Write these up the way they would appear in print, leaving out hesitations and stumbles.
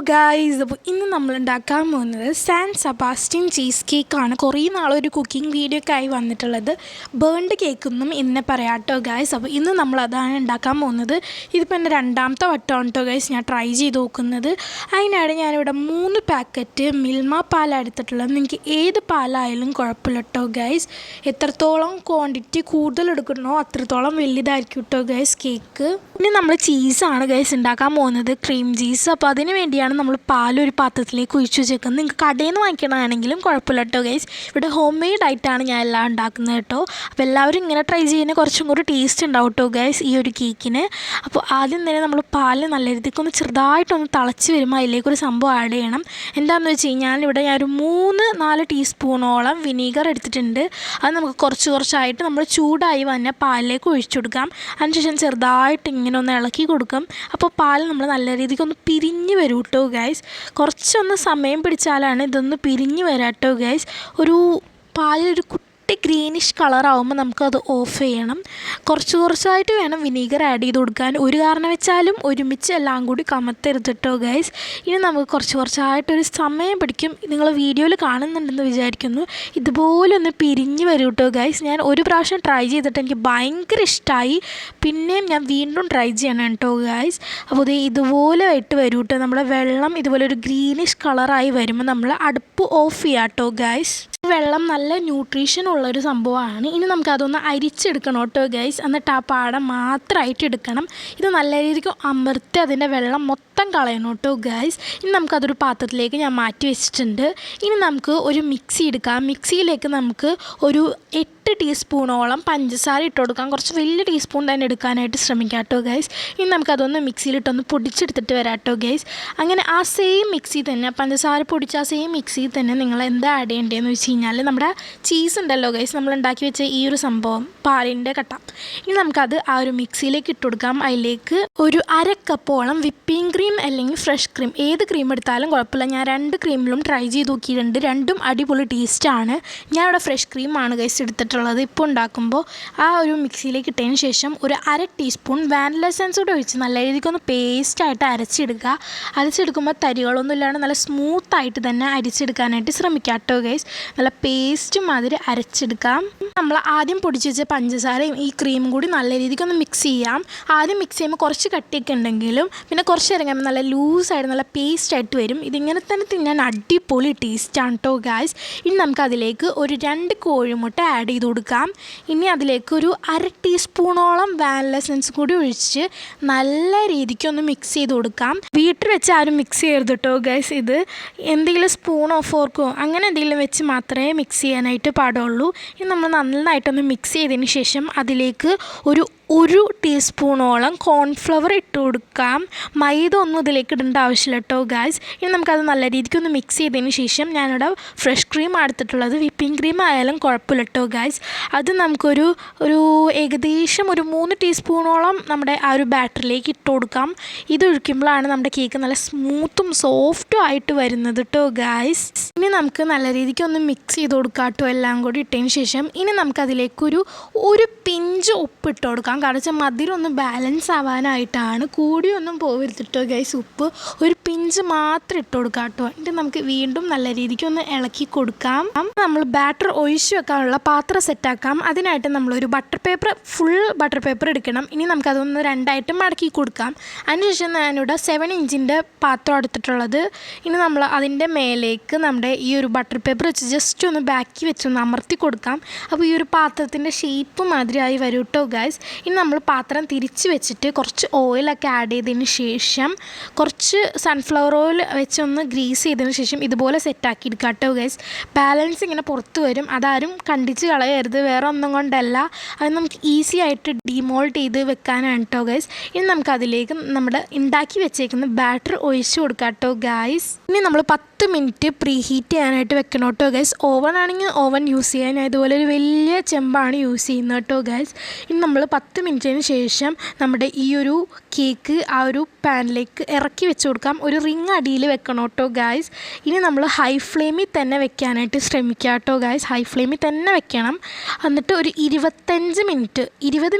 Guys, അപ്പോൾ ഇന്ന് നമ്മൾ ഉണ്ടാക്കാൻ പോകുന്നത് സാൻ സെബാസ്റ്റ്യൻ ചീസ് കേക്കാണ്. കുറേ നാളൊരു കുക്കിംഗ് വീഡിയോ ഒക്കെ ആയി വന്നിട്ടുള്ളത്. ബേൺഡ് കേക്കൊന്നും ഇന്ന് പറയാം കേട്ടോ ഗായ്സ്. അപ്പോൾ ഇന്ന് നമ്മൾ അതാണ് ഉണ്ടാക്കാൻ പോകുന്നത്. ഇതിപ്പോൾ എൻ്റെ രണ്ടാമത്തെ വട്ടമാണ് കേട്ടോ ഗായ്സ് ഞാൻ ട്രൈ ചെയ്ത് നോക്കുന്നത്. അതിനായിട്ട് ഞാനിവിടെ 3 പാക്കറ്റ് മിൽമ പാലാണ് എടുത്തിട്ടുള്ളത്. നിങ്ങൾക്ക് ഏത് പാലായാലും കുഴപ്പമില്ല കേട്ടോ ഗായ്സ്. എത്രത്തോളം ക്വാണ്ടിറ്റി കൂടുതൽ എടുക്കണോ അത്രത്തോളം വലുതായിരിക്കും കേട്ടോ ഗായ്സ് കേക്ക്. ഇനി നമ്മൾ ചീസാണ് ഗായ്സ് ഉണ്ടാക്കാൻ പോകുന്നത്, ക്രീം ചീസ്. അപ്പോൾ അതിന് വേണ്ടിയാണ് നമ്മൾ പാലൊരു പാത്രത്തിലേക്ക് ഒഴിച്ച് വെച്ചേക്കുന്നത്. നിങ്ങൾക്ക് കടയിൽ നിന്ന് വാങ്ങിക്കണമാണെങ്കിലും കുഴപ്പമില്ല കേട്ടോ ഗൈസ്. ഇവിടെ ഹോം മെയ്ഡ് ആയിട്ടാണ് ഞാൻ എല്ലാം ഉണ്ടാക്കുന്നത് കേട്ടോ. അപ്പോൾ എല്ലാവരും ഇങ്ങനെ ട്രൈ ചെയ്യുന്നത് കുറച്ചും കൂടി ടേസ്റ്റ് ഉണ്ടാവും കേട്ടോ ഗൈസ് ഈ ഒരു കേക്കിന്. അപ്പോൾ ആദ്യം തന്നെ നമ്മൾ പാല് നല്ല രീതിക്കൊന്ന് ചെറുതായിട്ടൊന്ന് തിളച്ച് വരുമ്പോൾ അതിലേക്കൊരു സംഭവം ആഡ് ചെയ്യണം. എന്താണെന്ന് വെച്ച് കഴിഞ്ഞാൽ ഇവിടെ ഞാൻ ഒരു 3-4 ടീസ്പൂണോളം വിനീഗർ എടുത്തിട്ടുണ്ട്. അത് നമുക്ക് കുറച്ചായിട്ട് നമ്മൾ ചൂടായി വന്ന പാലിലേക്ക് ഒഴിച്ചു കൊടുക്കാം. അതിനുശേഷം ചെറുതായിട്ട് ഇങ്ങനെ ഒന്ന് ഇളക്കി കൊടുക്കാം. അപ്പോൾ പാൽ നമ്മൾ നല്ല രീതിക്കൊന്ന് പിരിഞ്ഞ് വരും കേട്ടോ ഗൈസ്. കുറച്ചൊന്ന് സമയം പിടിച്ചാലാണ് ഇതൊന്ന് പിരിഞ്ഞ് വരാം കേട്ടോ ഗൈസ്. ഒരു പാലൊരു ഗ്രീനിഷ് കളറാവുമ്പോൾ നമുക്കത് ഓഫ് ചെയ്യണം. കുറച്ചായിട്ട് വേണം വിനീഗർ ആഡ് ചെയ്ത് കൊടുക്കാൻ. ഒരു കാരണം വെച്ചാലും ഒരുമിച്ച് എല്ലാം കൂടി കമത്തരുത് കേട്ടോ ഗൈസ്. ഇനി നമുക്ക് കുറച്ചായിട്ടൊരു സമയം പിടിക്കും. നിങ്ങൾ വീഡിയോയിൽ കാണുന്നുണ്ടെന്ന് വിചാരിക്കുന്നു. ഇതുപോലെ ഒന്ന് പിരിഞ്ഞ് വരും കേട്ടോ ഗൈസ്. ഞാൻ ഒരു പ്രാവശ്യം ട്രൈ ചെയ്തിട്ട് എനിക്ക് ഭയങ്കര ഇഷ്ടമായി. പിന്നെയും ഞാൻ വീണ്ടും ട്രൈ ചെയ്യണം കേട്ടോ ഗൈസ്. അപ്പോൾ ഇത് ഇതുപോലെ ആയിട്ട് വരും കേട്ടോ. നമ്മുടെ വെള്ളം ഇതുപോലെ ഒരു ഗ്രീനിഷ് കളറായി വരുമ്പോൾ നമ്മൾ അടുപ്പ് ഓഫ് ചെയ്യാം കേട്ടോ ഗൈസ്. വെള്ളം നല്ല ന്യൂട്രീഷൻ ഉള്ളൊരു സംഭവമാണ്. ഇനി നമുക്കതൊന്ന് അരിച്ചെടുക്കണം കേട്ടോ ഗൈസ്. എന്നിട്ട് ആ പാടം മാത്രമായിട്ട് എടുക്കണം. ഇത് നല്ല രീതിക്ക് അമർത്തി അതിൻ്റെ വെള്ളം മൊത്തം കളയണം കേട്ടോ ഗൈസ്. ഇനി നമുക്കതൊരു പാത്രത്തിലേക്ക് ഞാൻ മാറ്റി വെച്ചിട്ടുണ്ട്. ഇനി നമുക്ക് ഒരു മിക്സി എടുക്കാം. മിക്സിയിലേക്ക് നമുക്ക് ഒരു 8 ടീസ്പൂണോളം പഞ്ചസാര ഇട്ട് കൊടുക്കാം. കുറച്ച് വലിയ ടീസ്പൂൺ തന്നെ എടുക്കാനായിട്ട് ശ്രമിക്കാം കേട്ടോ ഗൈസ്. ഇനി നമുക്കതൊന്ന് മിക്സിയിലിട്ടൊന്ന് പൊടിച്ചെടുത്തിട്ട് വരാം കേട്ടോ ഗൈസ്. അങ്ങനെ ആ സെയിം മിക്സി തന്നെ, പഞ്ചസാര പൊടിച്ച ആ സെയിം മിക്സിയിൽ തന്നെ നിങ്ങൾ എന്താ ആഡ് ചെയ്യേണ്ടതെന്ന് വെച്ച് കഴിഞ്ഞാൽ നമ്മുടെ ചീസ് ഉണ്ടല്ലോ ഗൈസ്, നമ്മൾ ഉണ്ടാക്കി വെച്ച ഈ ഒരു സംഭവം പാലിൻ്റെ കട്ട. ഇനി നമുക്കത് ആ ഒരു മിക്സിയിലേക്ക് ഇട്ട് കൊടുക്കാം. അതിലേക്ക് ഒരു 1/2 കപ്പോളം വിപ്പിംഗ് ക്രീം അല്ലെങ്കിൽ ഫ്രഷ് ക്രീം, ഏത് ക്രീം എടുത്താലും കുഴപ്പമില്ല. ഞാൻ 2 ക്രീമിലും ട്രൈ ചെയ്ത് നോക്കിയിട്ടുണ്ട്. രണ്ടും അടിപൊളി ടേസ്റ്റാണ്. ഞാൻ ഇവിടെ ഫ്രഷ് ക്രീമാണ് ഗൈസ് എടുത്തിട്ടുള്ളത്. ഇപ്പോൾ ഉണ്ടാക്കുമ്പോൾ ആ ഒരു മിക്സിയിലേക്ക് ഇട്ടതിന് ശേഷം ഒരു 1/2 ടീസ്പൂൺ വാനില എസൻസ് കൂടെ ഒഴിച്ച് നല്ല രീതിക്കൊന്ന് പേസ്റ്റായിട്ട് അരച്ചെടുക്കുക. അരച്ചെടുക്കുമ്പോൾ തരികളൊന്നും ഇല്ലാണ്ട് നല്ല സ്മൂത്തായിട്ട് തന്നെ അരിച്ചെടുക്കാനായിട്ട് ശ്രമിക്കാം കേട്ടോ ഗൈസ്. നല്ല പേസ്റ്റ് മാതിരി അരച്ചെടുക്കാം. നമ്മൾ ആദ്യം പൊടിച്ച് വെച്ച പഞ്ചസാരയും ഈ ക്രീമും കൂടി നല്ല രീതിക്കൊന്ന് മിക്സ് ചെയ്യാം. ആദ്യം മിക്സ് ചെയ്യുമ്പോൾ കുറച്ച് കട്ടിയൊക്കെ ഉണ്ടെങ്കിലും പിന്നെ കുറച്ച് ഇറങ്ങുമ്പോൾ നല്ല ലൂസായിട്ട് നല്ല പേസ്റ്റായിട്ട് വരും. ഇതിങ്ങനെ തന്നെ തിന്നാൻ അടിപൊളി ടേസ്റ്റാണ് കേട്ടോ ഗൈസ്. ഇനി നമുക്കതിലേക്ക് ഒരു 2 കോഴിമുട്ട ആഡ് ചെയ്ത് കൊടുക്കാം. ഇനി അതിലേക്ക് ഒരു 1/2 ടീസ്പൂണോളം വാനില എസൻസ് കൂടി ഒഴിച്ച് നല്ല രീതിക്ക് ഒന്ന് മിക്സ് ചെയ്ത് കൊടുക്കാം. വീട്ടിൽ വെച്ച് ആരും മിക്സ് ചെയ്യരുത് കേട്ടോ ഗൈസ്. ഇത് എന്തെങ്കിലും സ്പൂണോ ഫോർക്കോ അങ്ങനെ എന്തെങ്കിലും വെച്ച് മാത്രമേ മിക്സ് ചെയ്യാനായിട്ട് പാടുള്ളൂ. ഇനി നമ്മൾ നന്നായിട്ടൊന്ന് മിക്സ് ചെയ്തതിന് ശേഷം അതിലേക്ക് ഒരു ടീസ്പൂണോളം കോൺഫ്ലവർ ഇട്ട് കൊടുക്കാം. മൈദ ഒന്നും ഇതിലേക്ക് ഇടേണ്ട ആവശ്യമില്ല കേട്ടോ ഗൈസ്. ഇനി നമുക്കത് നല്ല രീതിക്ക് ഒന്ന് മിക്സ് ചെയ്തതിന് ശേഷം ഞാനിവിടെ ഫ്രഷ് ക്രീം എടുത്തിട്ടുള്ളത്. വിപ്പിംഗ് ക്രീം ആയാലും കുഴപ്പമില്ല കേട്ടോ ഗൈസ്. അത് നമുക്കൊരു ഏകദേശം ഒരു 3 ടീസ്പൂണോളം നമ്മുടെ ആ ഒരു ബാറ്ററിലേക്ക് ഇട്ട് കൊടുക്കാം. ഇത് ഒഴിക്കുമ്പോഴാണ് നമ്മുടെ കേക്ക് നല്ല സ്മൂത്തും സോഫ്റ്റും ആയിട്ട് വരുന്നത് കേട്ടോ ഗൈസ്. ഇനി നമുക്ക് നല്ല രീതിക്ക് ഒന്ന് മിക്സ് ചെയ്ത് കൊടുക്കാം കേട്ടോ എല്ലാം കൂടി ഇട്ടതിന് ശേഷം. ഇനി നമുക്കതിലേക്കൊരു പിഞ്ച് ഉപ്പ് ഇട്ട് കൊടുക്കാം. കാരണം മധുരം ഒന്ന് ബാലൻസ് ആവാനായിട്ടാണ്. കൂടിയൊന്നും പോകരുത് കേട്ടോ ഗൈസ്. ഉപ്പ് ഒരു പിഞ്ച് മാത്രം ഇട്ട് കൊടുക്കാം കേട്ടോ. എന്നിട്ട് നമുക്ക് വീണ്ടും നല്ല രീതിക്ക് ഒന്ന് ഇളക്കി കൊടുക്കാം. നമ്മൾ ബാറ്റർ ഒഴിച്ച് വെക്കാനുള്ള പാത്രം സെറ്റാക്കാം. അതിനായിട്ട് നമ്മളൊരു ഫുൾ ബട്ടർ പേപ്പർ എടുക്കണം. ഇനി നമുക്കതൊന്ന് 2ആയിട്ട് മടക്കി കൊടുക്കാം. അതിനുശേഷം ഞാനിവിടെ 7 ഇഞ്ചിൻ്റെ പാത്രം എടുത്തിട്ടുള്ളത്. ഇനി നമ്മൾ അതിൻ്റെ മേലേക്ക് നമ്മുടെ ഈ ഒരു ബട്ടർ പേപ്പർ വെച്ച് ജസ്റ്റ് ഒന്ന് ബാക്കി വെച്ചൊന്ന് അമർത്തി കൊടുക്കാം. അപ്പോൾ ഈ ഒരു പാത്രത്തിൻ്റെ ഷേപ്പ് മാതിരിയായി വരും കേട്ടോ ഗൈസ്. ഇനി നമ്മൾ പാത്രം തിരിച്ച് വെച്ചിട്ട് കുറച്ച് ഓയിലൊക്കെ ആഡ് ചെയ്തതിന് ശേഷം കുറച്ച് സൺഫ്ലവർ ഓയിൽ വെച്ചൊന്ന് ഗ്രീസ് ചെയ്തതിന് ശേഷം ഇതുപോലെ സെറ്റാക്കി എടുക്കുക കേട്ടോ ഗൈസ്. ബാലൻസ് ഇങ്ങനെ പുറത്ത് വരും. അതാരും കണ്ടിച്ച് കളയരുത്, വേറെ ഒന്നും കൊണ്ടല്ല. അത് നമുക്ക് ഈസി ആയിട്ട് ഡീമോൾഡ് ചെയ്ത് വെക്കാനാണ് കേട്ടോ ഗൈസ്. ഇനി നമുക്കതിലേക്ക് നമ്മുടെ ഉണ്ടാക്കി വെച്ചേക്കുന്ന ബാറ്റർ ഒഴിച്ച് കൊടുക്കാം കേട്ടോ ഗൈസ്. ഇനി നമ്മൾ 10 10 മിനിറ്റ് പ്രീ ഹീറ്റ് ചെയ്യാനായിട്ട് വെക്കണം കേട്ടോ ഗൈസ്. ഓവൻ ആണെങ്കിൽ ഓവൻ യൂസ് ചെയ്യാൻ, ഇതുപോലെ ഒരു വലിയ ചെമ്പാണ് യൂസ് ചെയ്യുന്നത് കേട്ടോ ഗൈസ്. ഇനി നമ്മൾ 10 മിനിറ്റിന് ശേഷം നമ്മുടെ ഈ ഒരു കേക്ക് ആ ഒരു പാനിലേക്ക് ഇറക്കി വെച്ച് കൊടുക്കാം. ഒരു റിങ് അടിയിൽ വെക്കണം കേട്ടോ ഗൈസ്. ഇനി നമ്മൾ ഹൈ ഫ്ലെയിമിൽ തന്നെ വെക്കാനായിട്ട് ശ്രമിക്കുക കേട്ടോ ഗൈസ്. ഹൈ ഫ്ലെയിമിൽ തന്നെ വെക്കണം. എന്നിട്ട് ഒരു 20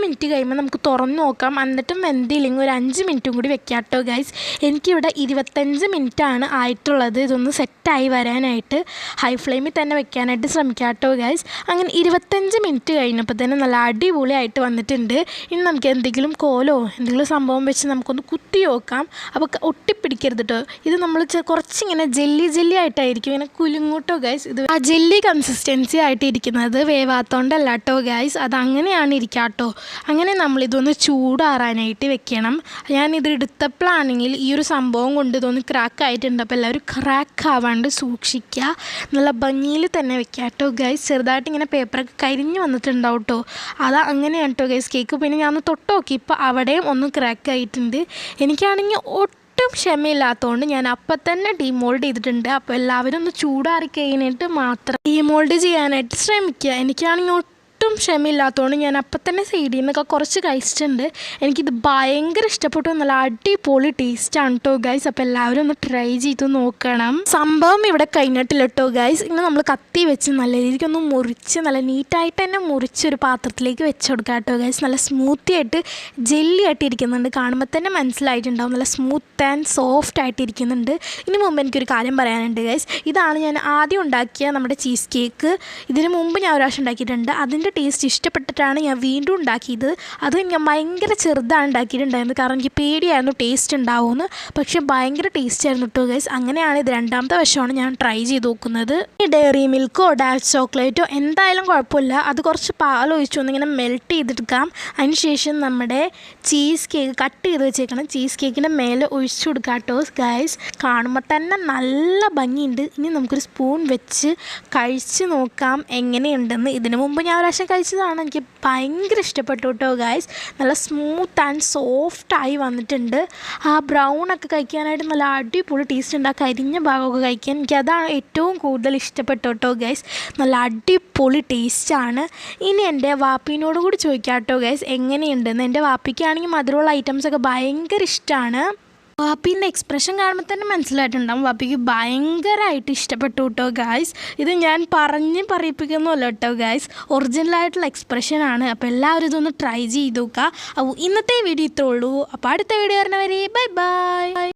മിനിറ്റ് കഴിയുമ്പോൾ നമുക്ക് തുറന്ന് നോക്കാം. എന്നിട്ടും വെന്തില്ലെങ്കിൽ ഒരു 5 മിനിറ്റും കൂടി വെക്കാം കേട്ടോ ഗൈസ്. എനിക്കിവിടെ 25 മിനിറ്റാണ് ആയിട്ടുള്ളത്. ഇതൊന്ന് സെറ്റായി വരാനായിട്ട് ഹൈ ഫ്ലെയിമിൽ തന്നെ വെക്കാനായിട്ട് ശ്രമിക്കാം കേട്ടോ ഗൈസ്. അങ്ങനെ 25 മിനിറ്റ് കഴിഞ്ഞപ്പോൾ തന്നെ നല്ല അടിപൊളിയായിട്ട് വന്നിട്ടുണ്ട്. ഇനി നമുക്ക് എന്തെങ്കിലും കോലോ എന്തെങ്കിലും സംഭവം വെച്ച് നമുക്കൊന്ന് കുത്തി നോക്കാം. അപ്പോൾ ഒട്ടിപ്പിടിക്കരുത് കേട്ടോ. ഇത് നമ്മൾ കുറച്ചിങ്ങനെ ജെല്ലി ആയിട്ടായിരിക്കും ഇങ്ങനെ കുലുങ്ങൂട്ടോ ഗൈസ്. ഇത് ആ ജെല്ലി കൺസിസ്റ്റൻസി ആയിട്ട് ഇരിക്കുന്നത് വേവാത്തോണ്ടല്ല കേട്ടോ ഗൈസ്. അത് അങ്ങനെയാണ് ഇരിക്കാട്ടോ. അങ്ങനെ നമ്മളിതൊന്ന് ചൂടാറാനായിട്ട് വെക്കണം. ഞാനിത് എടുത്തപ്പോഴാണെങ്കിൽ ഈ ഒരു സംഭവം കൊണ്ട് ഇതൊന്ന് ക്രാക്ക് ആയിട്ടുണ്ട്. അപ്പോൾ എല്ലാവരും ക്രാക്ക് ആവാണ്ട് സൂക്ഷിക്കുക. നല്ല ഭംഗിയിൽ തന്നെ വെക്കുക കേട്ടോ ഗൈസ്. ചെറുതായിട്ട് ഇങ്ങനെ പേപ്പറൊക്കെ കരിഞ്ഞ് വന്നിട്ടുണ്ടാവും കേട്ടോ. അങ്ങനെയാണ് കേട്ടോ ഗൈസ് കേക്ക്. പിന്നെ ഞാൻ ഒന്ന് തൊട്ട് നോക്കി, ഇപ്പോൾ അവിടെയും ഒന്ന് ക്രാക്ക് ആയിട്ടുണ്ട്. എനിക്കാണെങ്കിൽ ഒട്ടും ക്ഷമയില്ലാത്തതുകൊണ്ട് ഞാൻ അപ്പം തന്നെ ഡീമോൾഡ് ചെയ്തിട്ടുണ്ട്. അപ്പോൾ എല്ലാവരും ഒന്ന് ചൂടാറി കഴിഞ്ഞിട്ട് മാത്രം ഡീമോൾഡ് ചെയ്യാനായിട്ട് ശ്രമിക്കുക. എനിക്കാണെങ്കിൽ ഒട്ടും ക്ഷമയില്ലാത്തതുകൊണ്ട് ഞാൻ അപ്പം തന്നെ സൈഡിൽ നിന്നൊക്കെ കുറച്ച് കഴിച്ചിട്ടുണ്ട്. എനിക്കിത് ഭയങ്കര ഇഷ്ടപ്പെട്ടു. നല്ല അടിപൊളി ടേസ്റ്റാണ് കേട്ടോ ഗൈസ്. അപ്പോൾ എല്ലാവരും ഒന്ന് ട്രൈ ചെയ്ത് നോക്കണം. സംഭവം ഇവിടെ കഴിഞ്ഞിട്ടില്ല കേട്ടോ ഗൈസ്. ഇങ്ങനെ നമ്മൾ കത്തി വെച്ച് നല്ല രീതിക്കൊന്ന് മുറിച്ച് നല്ല നീറ്റായിട്ട് തന്നെ മുറിച്ചൊരു പാത്രത്തിലേക്ക് വെച്ച് കൊടുക്കാം കേട്ടോ ഗൈസ്. നല്ല സ്മൂത്തി ആയിട്ട് ജെല്ലി ആയിട്ട് ഇരിക്കുന്നുണ്ട്. കാണുമ്പോൾ തന്നെ മനസ്സിലായിട്ടുണ്ടാവും നല്ല സ്മൂത്ത് ആൻഡ് സോഫ്റ്റ് ആയിട്ട് ഇരിക്കുന്നുണ്ട്. ഇനി മുമ്പ് എനിക്കൊരു കാര്യം പറയാനുണ്ട് ഗൈസ്. ഇതാണ് ഞാൻ ആദ്യം ഉണ്ടാക്കിയ നമ്മുടെ ചീസ് കേക്ക്. ഇതിന് മുമ്പ് ഞാൻ ഒരു പ്രാവശ്യം ഉണ്ടാക്കിയിട്ടുണ്ട്. അതിൻ്റെ ടേസ്റ്റ് ഇഷ്ടപ്പെട്ടിട്ടാണ് ഞാൻ വീണ്ടും ഉണ്ടാക്കിയത്. അത് ഞാൻ ഭയങ്കര ചെറുതാണ് ഉണ്ടാക്കിയിട്ടുണ്ടായിരുന്നത്. കാരണം എനിക്ക് പേടിയായിരുന്നു ടേസ്റ്റ് ഉണ്ടാവുമെന്ന്. പക്ഷേ ഭയങ്കര ടേസ്റ്റ് ആയിരുന്നു കേട്ടോ ഗൈസ്. അങ്ങനെയാണ് ഇത് രണ്ടാമത്തെ വശമാണ് ഞാൻ ട്രൈ ചെയ്ത് നോക്കുന്നത്. ഈ ഡയറി മിൽക്കോ ഡാർക്ക് ചോക്ലേറ്റോ എന്തായാലും കുഴപ്പമില്ല. അത് കുറച്ച് പാലൊഴിച്ച് ഒന്നിങ്ങനെ മെൽറ്റ് ചെയ്തെടുക്കാം. അതിനുശേഷം നമ്മുടെ ചീസ് കേക്ക് കട്ട് ചെയ്ത് വെച്ചേക്കണം ചീസ് കേക്കിൻ്റെ മേലെ ഒഴിച്ചു കൊടുക്കാം കേട്ടോ ഗൈസ്. കാണുമ്പോൾ തന്നെ നല്ല ഭംഗിയുണ്ട്. ഇനി നമുക്കൊരു സ്പൂൺ വെച്ച് കഴിച്ച് നോക്കാം എങ്ങനെയുണ്ടെന്ന്. ഇതിനു മുമ്പ് ഞാൻ ഒരു പ്രാവശ്യം കഴിച്ചതാണ്. എനിക്ക് ഭയങ്കര ഇഷ്ടപ്പെട്ടു കേട്ടോ ഗൈസ്. നല്ല സ്മൂത്ത് ആൻഡ് സോഫ്റ്റായി വന്നിട്ടുണ്ട്. ആ ബ്രൗണൊക്കെ കഴിക്കാനായിട്ട് നല്ല അടിപൊളി ടേസ്റ്റ് ഉണ്ട്. ആ കരിഞ്ഞ ഭാഗമൊക്കെ കഴിക്കാൻ എനിക്കതാണ് ഏറ്റവും കൂടുതൽ ഇഷ്ടപ്പെട്ടു കേട്ടോ ഗൈസ്. നല്ല അടിപൊളി ടേസ്റ്റാണ്. ഇനി എൻ്റെ വാപ്പീനോട് കൂടി ചോദിക്കാം കേട്ടോ ഗൈസ് എങ്ങനെയുണ്ടെന്ന്. എൻ്റെ വാപ്പിക്കാണെങ്കിൽ മധുരമുള്ള ഐറ്റംസൊക്കെ ഭയങ്കര ഇഷ്ടമാണ്. വാപ്പീൻ്റെ എക്സ്പ്രഷൻ കാണുമ്പോൾ തന്നെ മനസ്സിലായിട്ടുണ്ടാകും വാപ്പിക്ക് ഭയങ്കരമായിട്ട് ഇഷ്ടപ്പെട്ടു കേട്ടോ ഗായ്സ്. ഇത് ഞാൻ പറയിപ്പിക്കുന്നല്ലോ കേട്ടോ ഗായ്സ്. ഒറിജിനലായിട്ടുള്ള എക്സ്പ്രഷനാണ്. അപ്പോൾ എല്ലാവരും ഇതൊന്ന് ട്രൈ ചെയ്ത് നോക്കുക. അപ്പോൾ ഇന്നത്തെ വീഡിയോ ഇത്രേ ഉള്ളൂ. അപ്പോൾ അടുത്ത വീഡിയോ വരുന്നവരെ ബൈ ബൈ.